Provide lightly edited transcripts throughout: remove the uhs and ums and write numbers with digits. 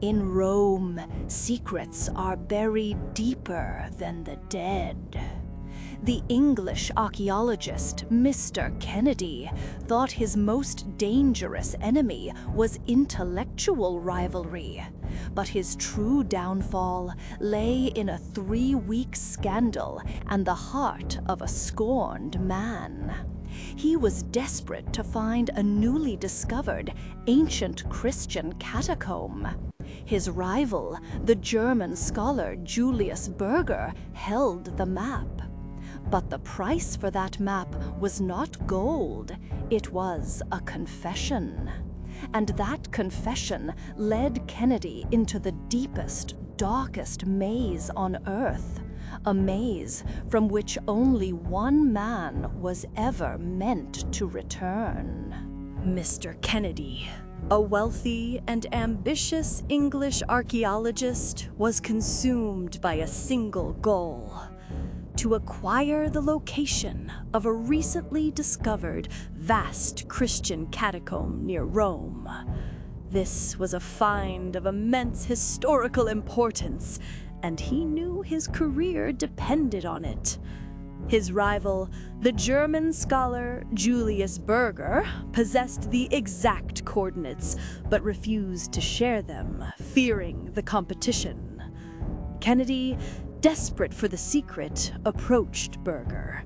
In Rome, secrets are buried deeper than the dead. The English archaeologist Mr. Kennedy thought his most dangerous enemy was intellectual rivalry, but his true downfall lay in a 3-week scandal and the heart of a scorned man. He was desperate to find a newly discovered ancient Christian catacomb. His rival, the German scholar Julius Burger, held the map. But the price for that map was not gold, it was a confession. And that confession led Kennedy into the deepest, darkest maze on Earth. A maze from which only one man was ever meant to return. Mr. Kennedy, a wealthy and ambitious English archaeologist, was consumed by a single goal: to acquire the location of a recently discovered vast Christian catacomb near Rome. This was a find of immense historical importance, and he knew his career depended on it. His rival, the German scholar Julius Burger, possessed the exact coordinates, but refused to share them, fearing the competition. Kennedy, desperate for the secret, approached Burger.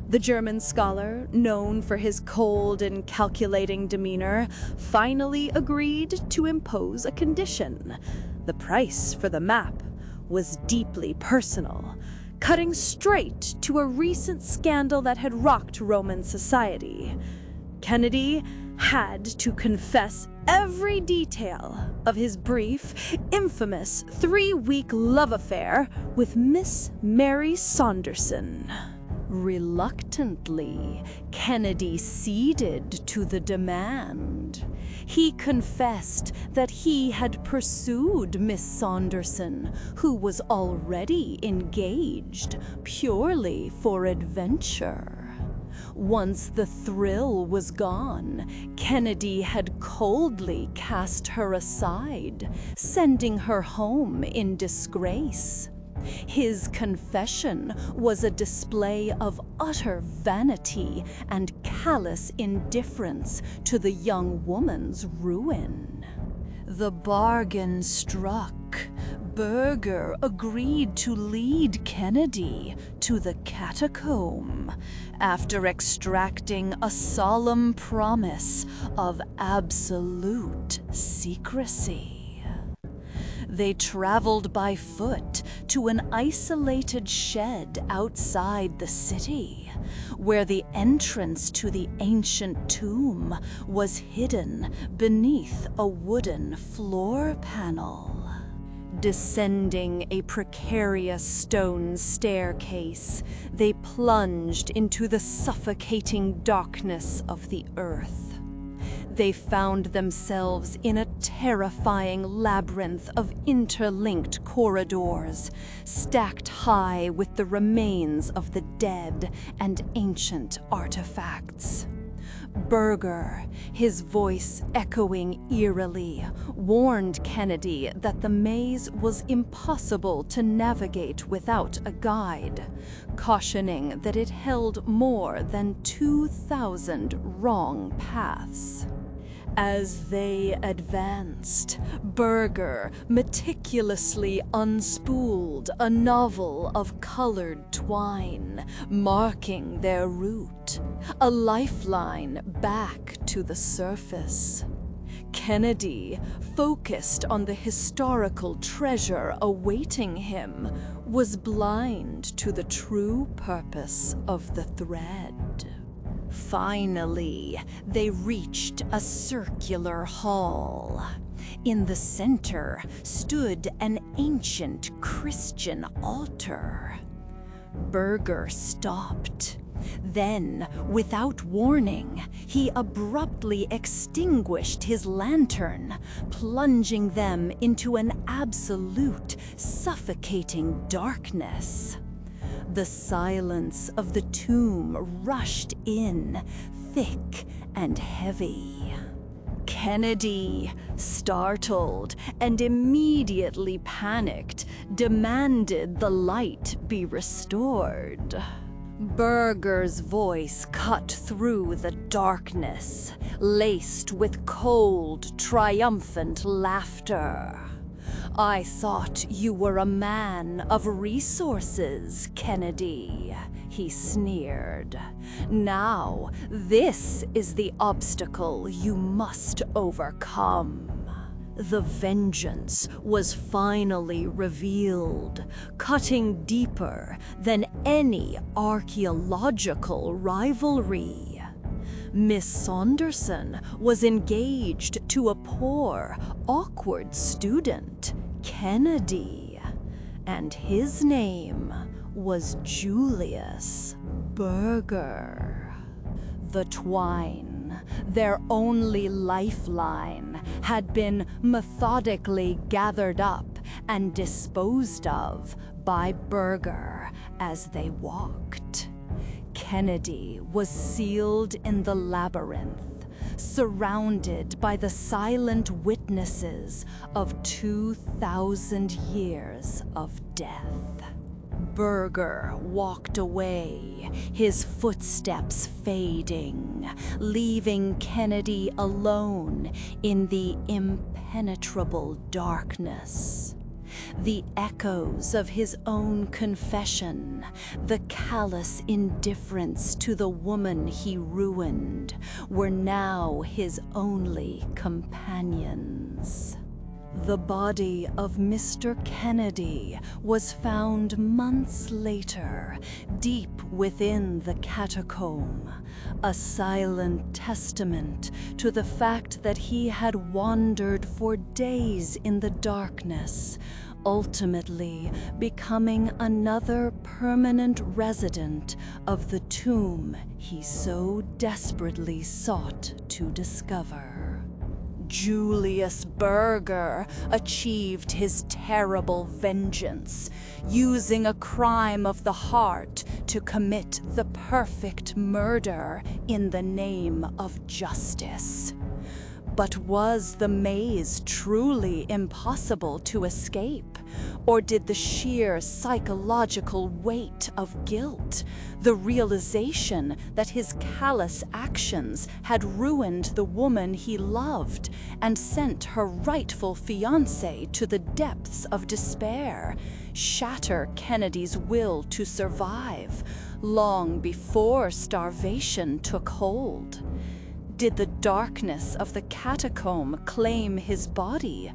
The German scholar, known for his cold and calculating demeanor, finally agreed to impose a condition. The price for the map was deeply personal, cutting straight to a recent scandal that had rocked Roman society. Kennedy had to confess every detail of his brief, infamous 3-week love affair with Miss Mary Saunderson. Reluctantly, Kennedy ceded to the demand. He confessed that he had pursued Miss Saunderson, who was already engaged, purely for adventure. Once the thrill was gone, Kennedy had coldly cast her aside, sending her home in disgrace. His confession was a display of utter vanity and callous indifference to the young woman's ruin. The bargain struck. Burger agreed to lead Kennedy to the catacomb after extracting a solemn promise of absolute secrecy. They traveled by foot to an isolated shed outside the city, where the entrance to the ancient tomb was hidden beneath a wooden floor panel. Descending a precarious stone staircase, they plunged into the suffocating darkness of the earth. They found themselves in a terrifying labyrinth of interlinked corridors, stacked high with the remains of the dead and ancient artifacts. Burger, his voice echoing eerily, warned Kennedy that the maze was impossible to navigate without a guide, cautioning that it held more than 2,000 wrong paths. As they advanced, Burger meticulously unspooled a novel of colored twine, marking their route, a lifeline back to the surface. Kennedy, focused on the historical treasure awaiting him, was blind to the true purpose of the thread. Finally, they reached a circular hall. In the center stood an ancient Christian altar. Burger stopped. Then, without warning, he abruptly extinguished his lantern, plunging them into an absolute, suffocating darkness. The silence of the tomb rushed in, thick and heavy. Kennedy, startled and immediately panicked, demanded the light be restored. Burger's voice cut through the darkness, laced with cold, triumphant laughter. "I thought you were a man of resources, Kennedy," he sneered. "Now, this is the obstacle you must overcome." The vengeance was finally revealed, cutting deeper than any archaeological rivalry. Miss Saunderson was engaged to a poor, awkward student, Kennedy, and his name was Julius Burger. The twine, their only lifeline, had been methodically gathered up and disposed of by Burger as they walked. Kennedy was sealed in the labyrinth, surrounded by the silent witnesses of 2,000 years of death. Burger walked away, his footsteps fading, leaving Kennedy alone in the impenetrable darkness. The echoes of his own confession, the callous indifference to the woman he ruined, were now his only companions. The body of Mr. Kennedy was found months later, deep within the catacomb, a silent testament to the fact that he had wandered for days in the darkness, ultimately becoming another permanent resident of the tomb he so desperately sought to discover. Julius Burger achieved his terrible vengeance, using a crime of the heart to commit the perfect murder in the name of justice. But was the maze truly impossible to escape? Or did the sheer psychological weight of guilt, the realization that his callous actions had ruined the woman he loved and sent her rightful fiancé to the depths of despair, shatter Kennedy's will to survive long before starvation took hold? Did the darkness of the catacomb claim his body,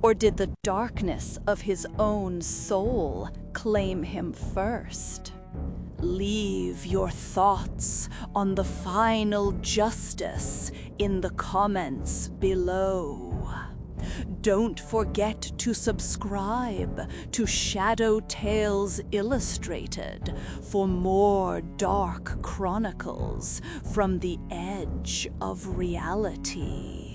or did the darkness of his own soul claim him first? Leave your thoughts on the final justice in the comments below. Don't forget to subscribe to Shadow Tales Illustrated for more dark chronicles from the edge of reality.